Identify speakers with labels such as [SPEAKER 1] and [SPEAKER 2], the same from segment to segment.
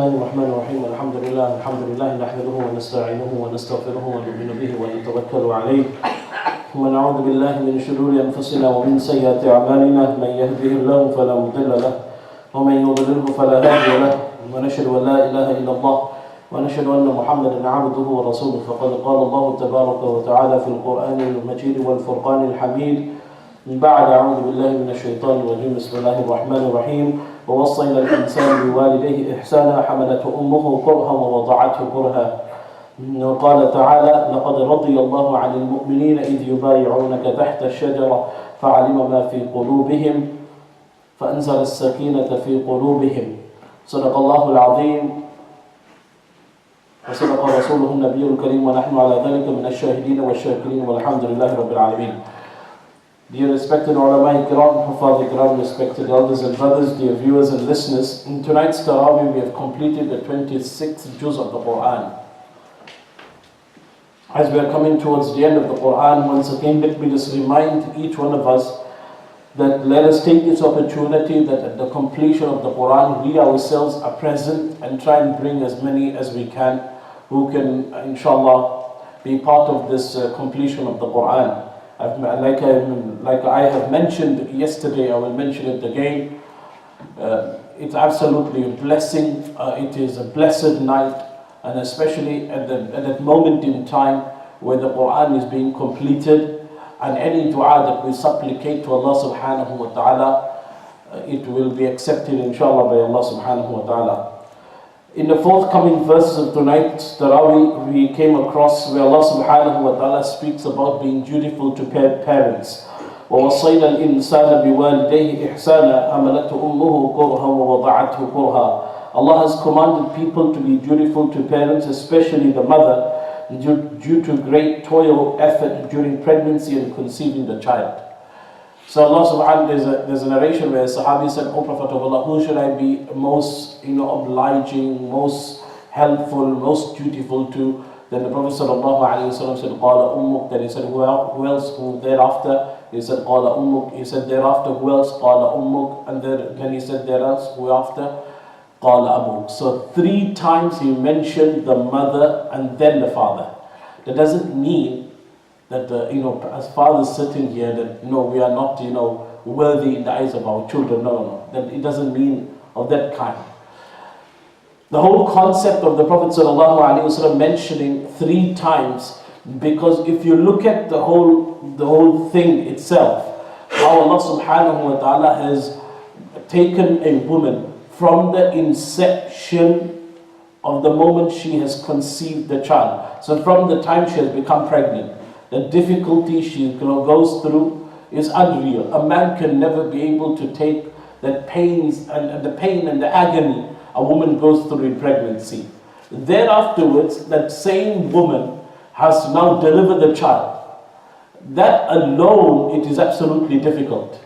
[SPEAKER 1] الله الرحمن الرحيم الحمد لله نحمده ونستعينه ونستغفره ونؤمن به ونتوكل عليه ونعوذ بالله من شرور أنفسنا ومن سيئات أعمالنا من يهده الله فلا مضل له ومن يضلله فلا هادي له ونشهد أن لا إله إلا الله ونشهد أن محمدا عبده ورسوله فقد قال الله تبارك وتعالى في القرآن المجيد والفرقان الحميد بعد أعوذ بالله من الشيطان الرجيم بسم الله الرحمن الرحيم ووصينا الإنسان بوالديه إحسانا حملته أمه كرها ووضعته كرها وقال تعالى لقد رضي الله عن المؤمنين إذ يبايعونك تحت الشجرة فعلم ما في قلوبهم فأنزل السكينة في قلوبهم صدق الله العظيم وصدق رسوله النبي الكريم ونحن على ذلك من الشاهدين والشاكرين والحمد لله رب العالمين. Dear respected ulama kiram, hufaz kiram, respected elders and brothers, dear viewers and listeners, in tonight's Tarawih we have completed the 26th juz of the Quran. As we are coming towards the end of the Quran, once again let me just remind each one of us that let us take this opportunity that at the completion of the Quran we ourselves are present and try and bring as many as we can who can inshallah be part of this completion of the Quran. Like I have mentioned yesterday, I will mention it again. It's absolutely a blessing. It is a blessed night, and especially at that moment in time where the Quran is being completed, and any dua that we supplicate to Allah subhanahu wa ta'ala, it will be accepted inshallah by Allah subhanahu wa ta'ala. In the forthcoming verses of tonight's Tarawih, we came across where Allah subhanahu wa ta'ala speaks about being dutiful to parents. وَوَصَّيْنَا الْإِنسَانَ بِوَالِدَيْهِ إِحْسَانًا حَمَلَتْهُ أُمُّهُ كُرْهًا وَوَضَعَتْهُ كُرْهًا. Allah has commanded people to be dutiful to parents, especially the mother, due to great toil, effort during pregnancy and conceiving the child. So Allah subhanahu wa ta'ala, there's a narration where a Sahabi said, O Prophet of Allah, who should I be most obliging, most helpful, most dutiful to? Then the Prophet sallallahu alayhi wa sallam said, Qala ummuk. Then he said, who else? Who thereafter? He said, Qala ummuk. He said, thereafter, who else? Qala ummuk. And then he said, thereafter, who after? Qala abuk. So 3 times he mentioned the mother and then the father. That doesn't mean that as fathers sitting here that no, we are not worthy in the eyes of our children. No. That it doesn't mean of that kind. The whole concept of the Prophet ﷺ mentioning 3 times, because if you look at the whole thing itself, how Allah subhanahu wa ta'ala has taken a woman from the inception of the moment she has conceived the child. So from the time she has become pregnant, the difficulty she goes through is unreal. A man can never be able to take that pains and the pain and the agony a woman goes through in pregnancy. Then afterwards, that same woman has to now deliver the child. That alone, it is absolutely difficult.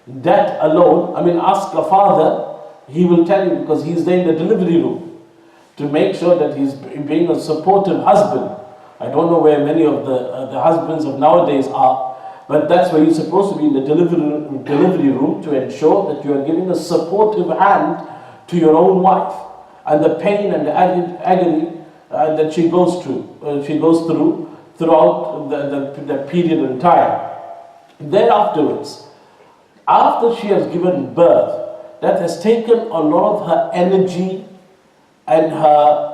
[SPEAKER 1] That alone, ask a father, he will tell you, because he's there in the delivery room to make sure that he's being a supportive husband. I don't know where many of the husbands of nowadays are, but that's where you're supposed to be in the delivery room to ensure that you are giving a supportive hand to your own wife, and the pain and the agony that she goes through throughout the period and time. Then afterwards, after she has given birth, that has taken a lot of her energy and her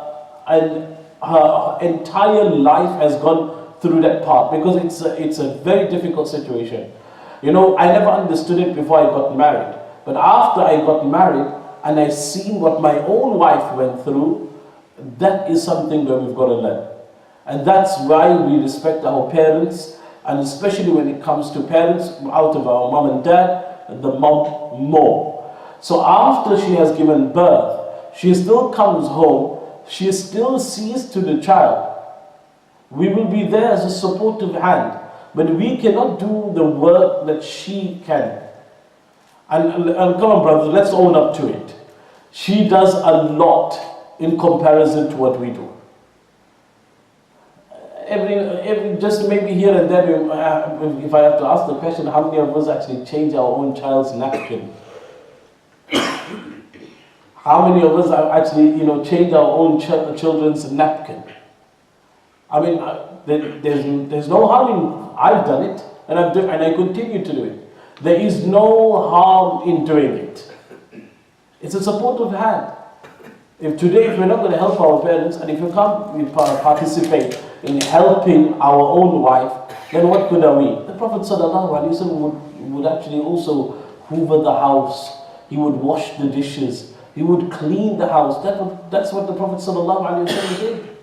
[SPEAKER 1] entire life has gone through that part, because it's a very difficult situation. I never understood it before I got married, but after I got married and I seen what my own wife went through, that is something that we've got to learn. And that's why we respect our parents, and especially when it comes to parents out of our mom and dad, the mom more. So after she has given birth, she still comes home, she still sees to the child. We will be there as a supportive hand, but we cannot do the work that she can. And come on brothers, let's own up to it. She does a lot in comparison to what we do. Every just maybe here and there, if I have to ask the question, how many of us actually change our own child's napkin? How many of us have actually, changed our own children's napkin? I mean, there's no harm in, I've done it, and I continue to do it. There is no harm in doing it. It's a supportive hand. If we're not going to help our parents, and if you can't participate in helping our own wife, then what good are we? The Prophet ﷺ would actually also hoover the house. He would wash the dishes. He would clean the house. That's what the Prophet ﷺ did.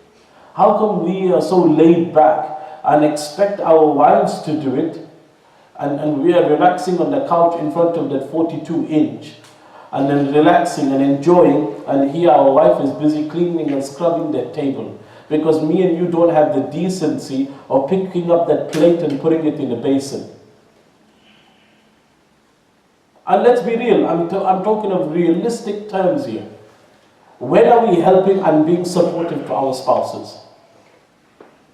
[SPEAKER 1] How come we are so laid back and expect our wives to do it, and we are relaxing on the couch in front of that 42-inch, and then relaxing and enjoying, and here our wife is busy cleaning and scrubbing that table, because me and you don't have the decency of picking up that plate and putting it in a basin. And let's be real, I'm talking of realistic terms here. When are we helping and being supportive to our spouses?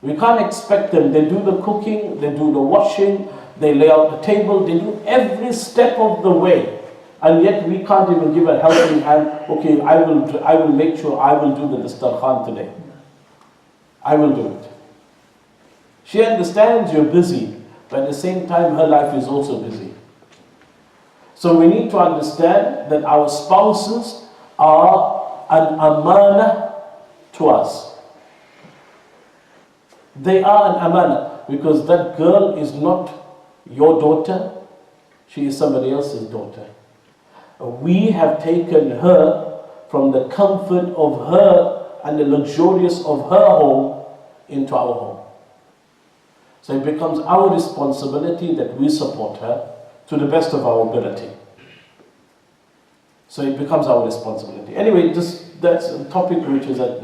[SPEAKER 1] We can't expect them. They do the cooking, they do the washing, they lay out the table, they do every step of the way. And yet we can't even give a helping hand. Okay, I will make sure I will do the dastarkhan today. I will do it. She understands you're busy, but at the same time her life is also busy. So we need to understand that our spouses are an amana to us. They are an amana, because that girl is not your daughter, she is somebody else's daughter. We have taken her from the comfort of her and the luxurious of her home into our home. So it becomes our responsibility that we support her to the best of our ability. So it becomes our responsibility. Anyway, that's a topic which is at,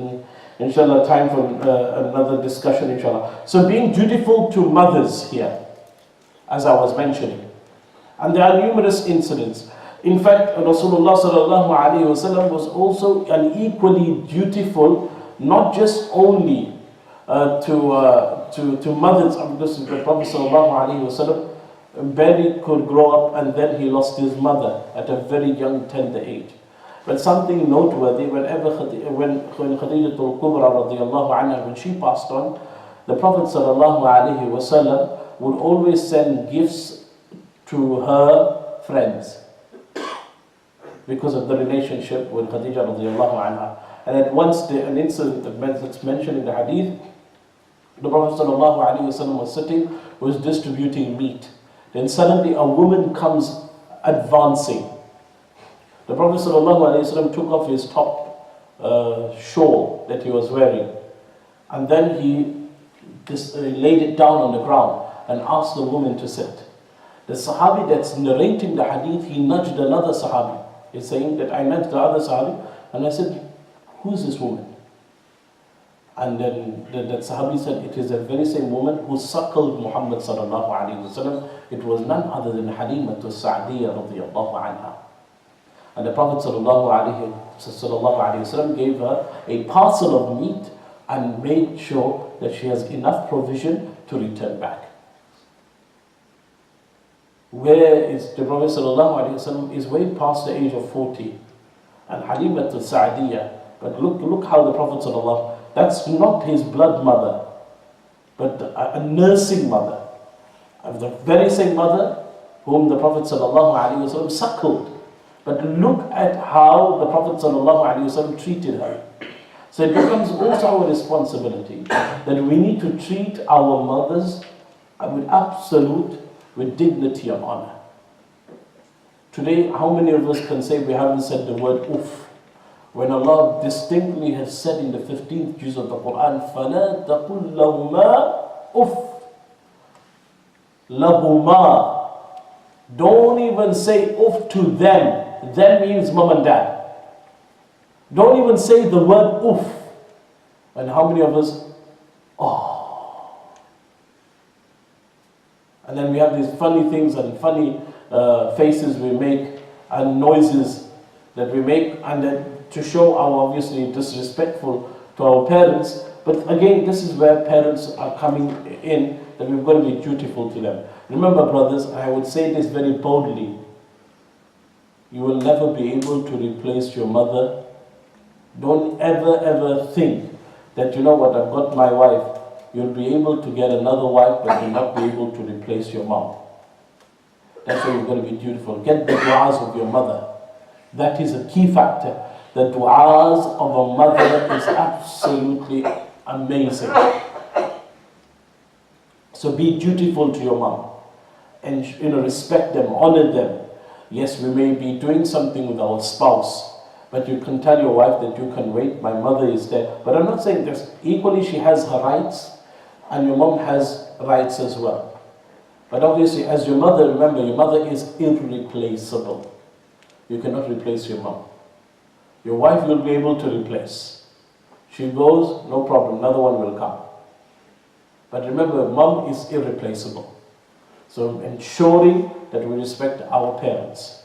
[SPEAKER 1] inshallah, time for another discussion, inshallah. So being dutiful to mothers here, as I was mentioning. And there are numerous incidents. In fact, Rasulullah sallallahu alaihi wasallam was also an equally dutiful, not just only to mothers. Because the Prophet sallallahu alaihi wasallam barely could grow up, and then he lost his mother at a very young, tender age. But something noteworthy, when Khadija al-Kubra radiyallahu anha, when she passed on, the Prophet sallallahu alaihi wasallam would always send gifts to her friends, because of the relationship with Khadija radiallahu anha. And at once, an incident that's mentioned in the hadith, the Prophet sallallahu alaihi wasallam was sitting, was distributing meat. Then suddenly a woman comes advancing. The Prophet sallallahu alaihi wasallam took off his top shawl that he was wearing, and then he laid it down on the ground and asked the woman to sit. The Sahabi that's narrating the hadith, he nudged another Sahabi. He's saying that I nudged the other Sahabi and I said, who's this woman? And then that Sahabi said, it is the very same woman who suckled Muhammad sallallahu alaihi wasallam. It was none other than Halimah al-Sa'diyah radiyallahu anha. And the Prophet sallallahu alaihi wasallam gave her a parcel of meat and made sure that she has enough provision to return back. Where is the Prophet ﷺ is way past the age of 40, and Halimah al-Sa'diyah. But look how the Prophet ﷺ, that's not his blood mother, but a nursing mother, of the very same mother whom the Prophet ﷺ suckled. But look at how the Prophet ﷺ treated her. So it becomes also our responsibility that we need to treat our mothers with dignity and honor. Today, how many of us can say we haven't said the word uff? When Allah distinctly has said in the 15th juz of the Quran, فَلَا تَقُلْ لَهُمَا uff. لَهُمَا. Don't even say uff to them. Them means mom and dad. Don't even say the word uff. And how many of us, oh. And then we have these funny things and funny faces we make and noises that we make, and then to show our obviously disrespectful to our parents. But again, this is where parents are coming in, that we've got to be dutiful to them. Remember, brothers, I would say this very boldly, you will never be able to replace your mother. Don't ever think that, you know what, I've got my wife. You'll be able to get another wife, but you'll not be able to replace your mom. That's why you've got to be dutiful. Get the du'as of your mother. That is a key factor. The du'as of a mother is absolutely amazing. So be dutiful to your mom. And respect them, honor them. Yes, we may be doing something with our spouse, but you can tell your wife that you can wait, my mother is there. But I'm not saying this. Equally, she has her rights, and your mom has rights as well. But obviously, as your mother, remember, your mother is irreplaceable. You cannot replace your mom. Your wife will be able to replace. She goes, no problem, another one will come. But remember, mom is irreplaceable. So ensuring that we respect our parents.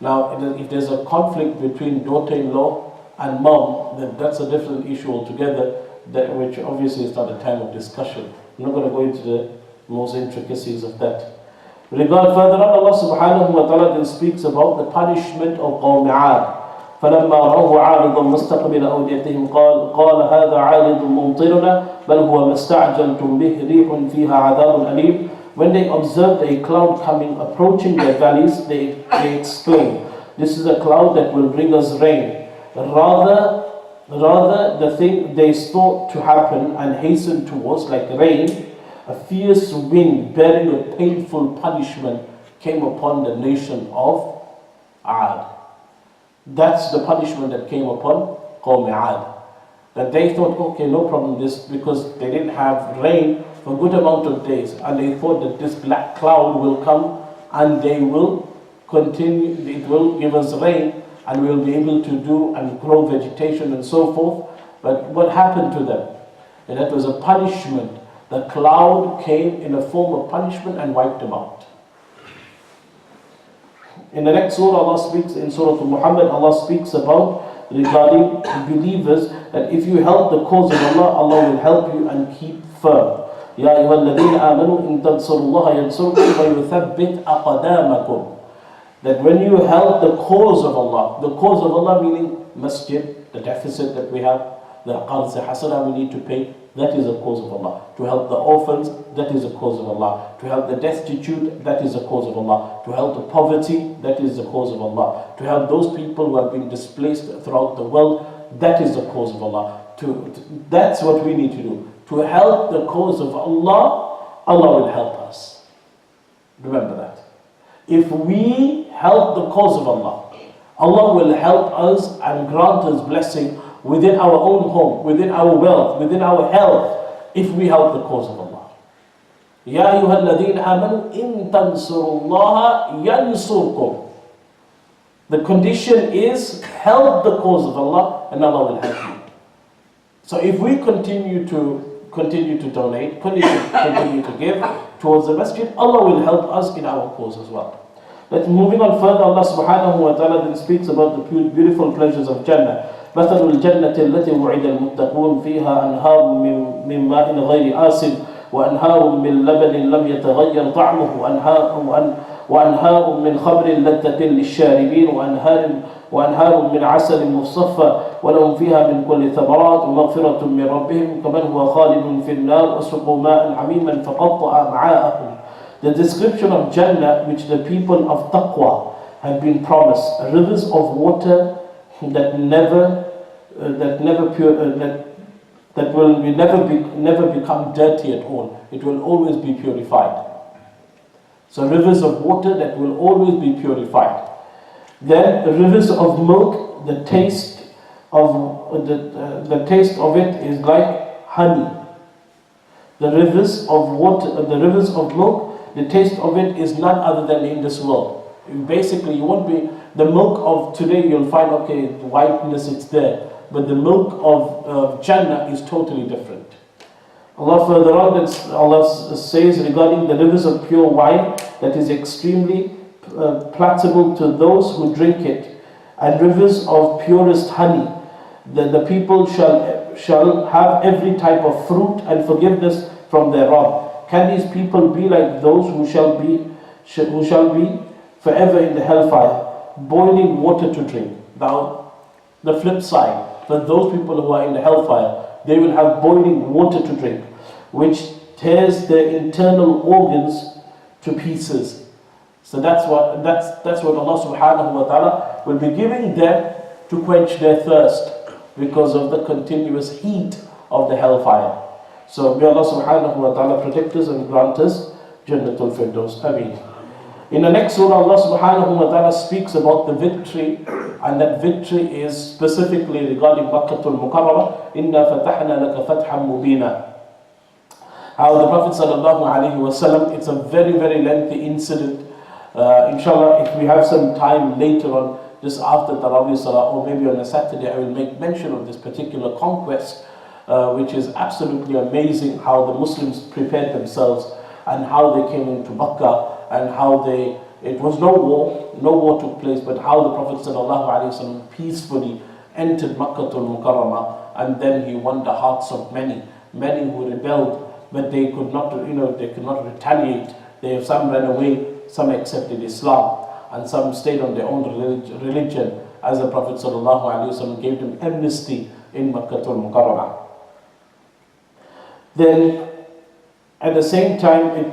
[SPEAKER 1] Now, if there's a conflict between daughter-in-law and mom, then that's a different issue altogether, which obviously is not a time of discussion. I'm not going to go into the most intricacies of that. Regard further on, Allah subhanahu wa ta'ala then speaks about the punishment of Qawm 'Ad. فلما رأوه عارضا مستقبل أوديتهم قال هذا عارض ممطرنا بل هو ما استعجلتم به ريح فيها عذاب أليم. When they observed a cloud approaching their valleys, they exclaimed, this is a cloud that will bring us rain. Rather the thing they thought to happen and hasten towards, like rain, a fierce wind bearing a painful punishment came upon the nation of Ad. That's the punishment that came upon Qawm 'Ad. That they thought, okay, no problem, this, because they didn't have rain for a good amount of days, and they thought that this black cloud will come and they will continue, it will give us rain and we'll be able to do and grow vegetation and so forth. But what happened to them? And that was a punishment. The cloud came in a form of punishment and wiped them out. In the next surah, Allah speaks, in Surah Muhammad, Allah speaks about regarding believers, that if you help the cause of Allah, Allah will help you and keep firm. يا أيها الذين آمنوا إن تنصروا الله ينصركم ويثبت أقدامكم. That when you help the cause of Allah meaning masjid, the deficit that we have, the qarz hasana we need to pay, that is a cause of Allah. To help the orphans, that is a cause of Allah. To help the destitute, that is a cause of Allah. To help the poverty, that is the cause of Allah. To help those people who have been displaced throughout the world, that is the cause of Allah. That's what we need to do. To help the cause of Allah, Allah will help us. Remember that. If we help the cause of Allah, Allah will help us and grant us blessing within our own home, within our wealth, within our health, if we help the cause of Allah. يَا أَيُّهَا الَّذِينَ آمَنُوا إِن تَنْصُرُوا اللَّهَ يَنْصُرْكُمْ. The condition is help the cause of Allah and Allah will help you. So if we continue to donate, continue to give towards the masjid, Allah will help us in our cause as well. But moving on further, Allah subhanahu wa ta'ala then speaks about the beautiful pleasures of Jannah. مثل الجنة التي وعد المتقون فيها أنهار من ماء غير آسن وأنهار من لبن لم يتغير طعمه وأنهار من خمر لذة للشاربين وأنهار من عسل مصفى ولهم فيها من كل ثمرات ومغفرة من ربهم كمن هو خالد في النار وسقوا ماء حميما فقطع أمعاءهم. The description of Jannah which the people of Taqwa have been promised, rivers of water that will never become dirty at all. It will always be purified. So rivers of water that will always be purified. Then rivers of milk, the taste of it is like honey. The rivers of water, the rivers of milk, the taste of it is none other than in this world. Basically, you won't be, the milk of today you'll find, okay, the whiteness it's there, but the milk of Jannah is totally different. Allah further on, Allah says regarding the rivers of pure wine that is extremely palatable to those who drink it, and rivers of purest honey, that the people shall have every type of fruit and forgiveness from their Rabb. Can these people be like those who shall be forever in the hellfire? boiling water to drink. Now, the flip side, for those people who are in the hellfire, they will have boiling water to drink, which tears their internal organs to pieces. So that's what Allah subhanahu wa ta'ala will be giving them to quench their thirst because of the continuous heat of the hellfire. So may Allah subhanahu wa ta'ala protect us and grant us Jannatul Firdaus. Ameen. In the next surah, Allah subhanahu wa ta'ala speaks about the victory, and that victory is specifically regarding Makkatul Mukarramah. Inna fatahna laka fathan mubina. How the Prophet sallallahu alaihi wasallam, it's a very, very lengthy incident. Inshallah, if we have some time later on, just after Tarawih Salah, or maybe on a Saturday, I will make mention of this particular conquest, which is absolutely amazing, how the Muslims prepared themselves and how they came into Makkah, and how it was no war took place, but how the Prophet ﷺ peacefully entered Makkatul Mukarramah, and then he won the hearts of many who rebelled, but they could not retaliate. Some ran away, some accepted Islam, and some stayed on their own religion, as the Prophet ﷺ gave them amnesty in Makkatul Mukarramah. Then, at the same time,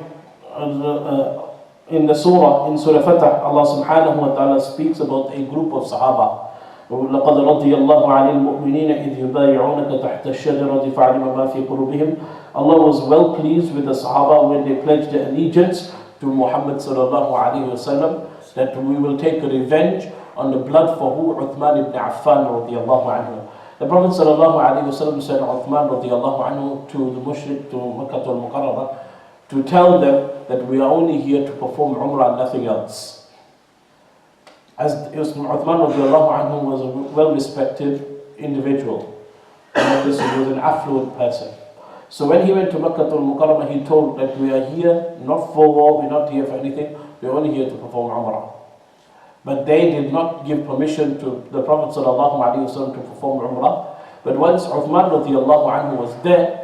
[SPEAKER 1] in Surah Fatah, Allah subhanahu wa ta'ala speaks about a group of Sahaba. لَقَدْ رَضِيَ اللَّهُ عَنِ الْمُؤْمِنِينَ إِذْ يُبَايِعُونَكَ تَحْتَ الشَّجَرَةِ فَعَلِمَ مَا فِي قُلُوبِهِمْ. Allah was well pleased with the Sahaba when they pledged their allegiance to Muhammad sallallahu alayhi wasallam, that we will take revenge on the blood for who? Uthman ibn Affan radiyallahu anhu. The Prophet sallallahu alayhi wasallam said Uthman radiyallahu anhu to the mushrik, to Makkatul Mukarramah, to tell them that we are only here to perform Umrah and nothing else. As Uthman radiallahu anhu was a well-respected individual, and this was an affluent person. So when he went to Makkatul Mukarramah, he told that we are here not for war, we're not here for anything, we're only here to perform Umrah. But they did not give permission to the Prophet sallallahu alaihi wasallam to perform Umrah. But once Uthman radiallahu anhu was there,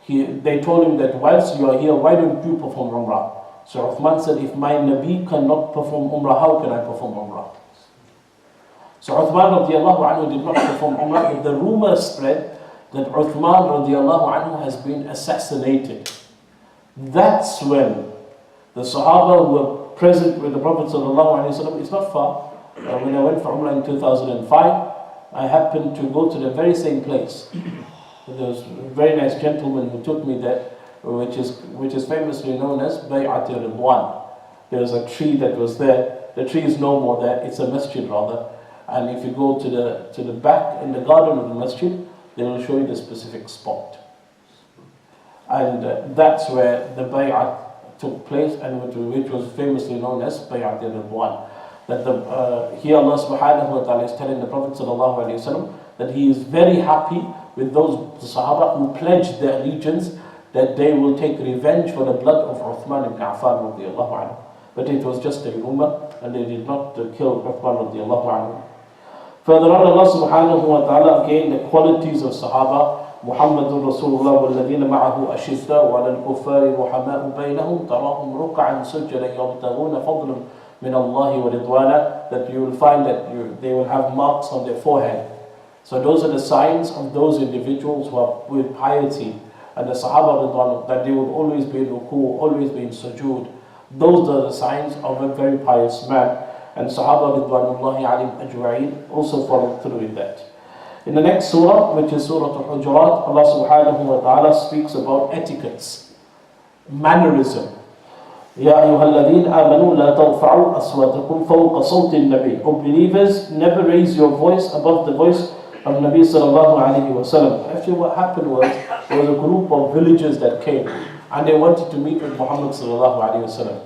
[SPEAKER 1] they told him that whilst you are here, why don't you perform Umrah? So Uthman said, if my Nabi cannot perform Umrah, how can I perform Umrah? So Uthman radiallahu anhu did not perform Umrah. If the rumor spread that Uthman radiallahu anhu has been assassinated, that's when the Sahaba who were present with the Prophet sallallahu alaihi wasallam, it's not far. When I went for Umrah in 2005, I happened to go to the very same place. There was a very nice gentleman who took me there, which is famously known as Bay'at Ridwan. There was a tree that was there. The tree is no more there. It's a masjid rather. And if you go to the back in the garden of the masjid, they will show you the specific spot. And that's where the Bay'at took place, and which was famously known as Bay'at Ridwan. That here Allah subhanahu wa ta'ala is telling the Prophet sallallahu alaihi wasallam that he is very happy with those Sahaba who pledged their allegiance, that they will take revenge for the blood of Uthman ibn Affan radiallahu anhu. But it was just a rumor, and they did not kill Uthman radiallahu anhu. Further on, Allah subhanahu wa ta'ala again the qualities of Sahaba. Muhammadur Rasulullah walladhina ma'ahu ashidda wa ala al-kuffari ruhama'u baynahum tarahum ruk'an sujjada yabtaghuna fadlan min Allah wa ridwana. That you will find that they will have marks on their forehead. So those are the signs of those individuals who are with piety. And the Sahaba Ridwan, that they would always be in ruku, always be in sujood. Those are the signs of a very pious man. And Sahaba Ridwanullahi alayhim ajwa'in also followed through with that. In the next surah, which is Surah Al-Hujurat, Allah subhanahu wa ta'ala speaks about etiquettes, mannerism. Ya ayyuhalladheen amanu la tarfa'u aswatakum fawqa sawti an-nabi. O believers, never raise your voice above the voice of Nabi sallallahu alayhi wa sallam. Actually what happened was, there was a group of villagers that came, and they wanted to meet with Muhammad sallallahu alayhi wa sallam.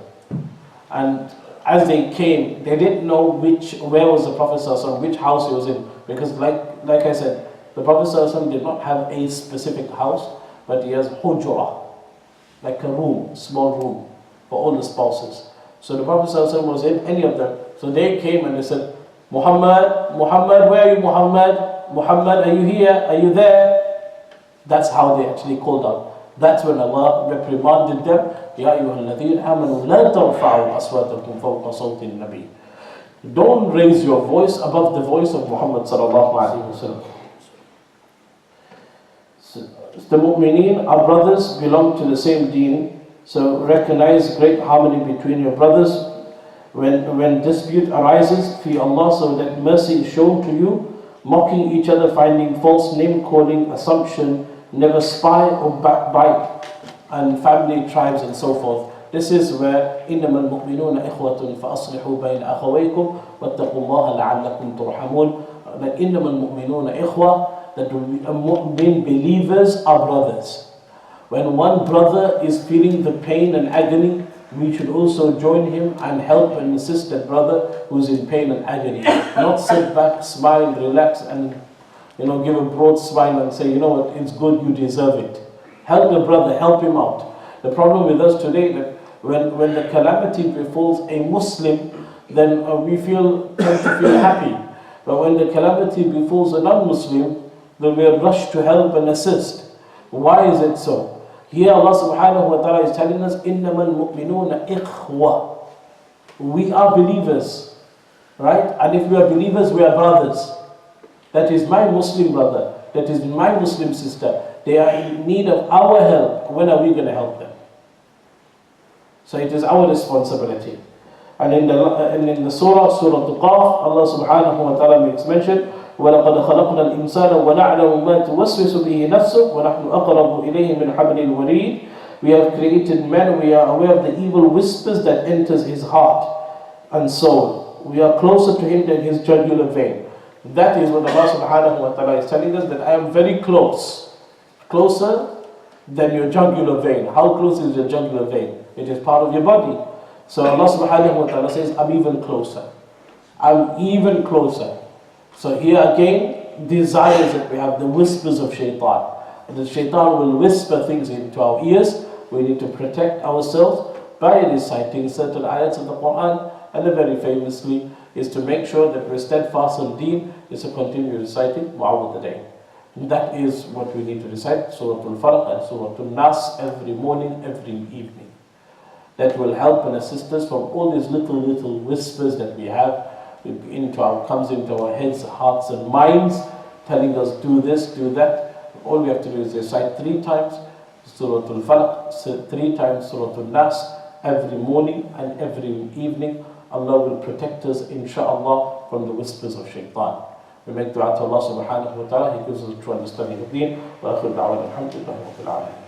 [SPEAKER 1] And as they came, they didn't know where was the Prophet sallallahu alayhi wa sallam, which house he was in. Because like I said, the Prophet sallallahu alayhi wa sallam did not have a specific house, but he has hujra, like a room, small room, for all the spouses. So the Prophet sallallahu alayhi wa sallam was in any of them. So they came and they said, Muhammad, where are you, Muhammad? Muhammad, are you here? Are you there? That's how they actually called out. That's when Allah reprimanded them. Ya ayyuhalladheen amanu la tarfa'u aswatakum fawqa sawti an-nabi. Don't raise your voice above the voice of Muhammad sallallahu alaihi wasallam. So, the mu'mineen, our brothers, belong to the same deen. So recognize great harmony between your brothers. When dispute arises, fear Allah so that mercy is shown to you. Mocking each other, finding false name calling, assumption, never spy or backbite, and family, tribes, and so forth. This is where إِنَّمَا الْمُؤْمِنُونَ إِخْوَةٌ فَأَصْلِحُوا بَيْنَ أَخَوَيْكُمْ وَاتَّقُوا اللَّهَ لَعَلَّكُمْ تُرْحَمُونَ. That إِنَّمَا الْمُؤْمِنُونَ إِخْوَةٌ, that mu'min believers are brothers. When one brother is feeling the pain and agony, we should also join him and help and assist that brother who's in pain and agony. Not sit back, smile, relax, and give a broad smile and say, you know what, it's good, you deserve it. Help the brother, help him out. The problem with us today that when the calamity befalls a Muslim, then we tend to feel happy. But when the calamity befalls a non-Muslim, then we are rushed to help and assist. Why is it so? Here Allah subhanahu wa ta'ala is telling us, إِنَّمَا الْمُؤْمِنُونَ إِخْوَةٌ. We are believers, right? And if we are believers, we are brothers. That is my Muslim brother, that is my Muslim sister. They are in need of our help. When are we going to help them? So it is our responsibility. And in the Surah Al-Qaf, Allah subhanahu wa ta'ala makes mention, وَلَقَدْ خَلَقْنَا الْإِنسَانَ وَنَعْلَمُ مَا تُوَسْوِسُ بِهِ نَفْسُهُ وَنَحْنُ أَقْرَبُ إِلَيْهِ مِنْ حَبْلِ الْوَرِيدِ. We have created man, we are aware of the evil whispers that enters his heart and soul. We are closer to him than his jugular vein. That is what Allah subhanahu wa ta'ala is telling us, that I am very close. Closer than your jugular vein. How close is your jugular vein? It is part of your body. So Allah subhanahu wa ta'ala says, I'm even closer. I'm even closer. So here again, desires that we have, the whispers of shaitan. And the shaitan will whisper things into our ears. We need to protect ourselves by reciting certain ayats of the Quran. And very famously is to make sure that we're steadfast on deen, is to continue reciting Mu'awwidhatayn. That is what we need to recite, Surah Al-Falaq and Surah Al-Nas every morning, every evening. That will help and assist us from all these little whispers that we have comes into our heads, hearts and minds, telling us do this, do that. All we have to do is recite 3 times Surah Al-Falaq, 3 times Surah Al-Nas every morning and every evening. Allah will protect us, insha'Allah, from the whispers of shaitan. We make dua to Allah subhanahu wa ta'ala. He gives us a true understanding of deen. Wa akhir da'wana alhamdulillah rabbil alamin.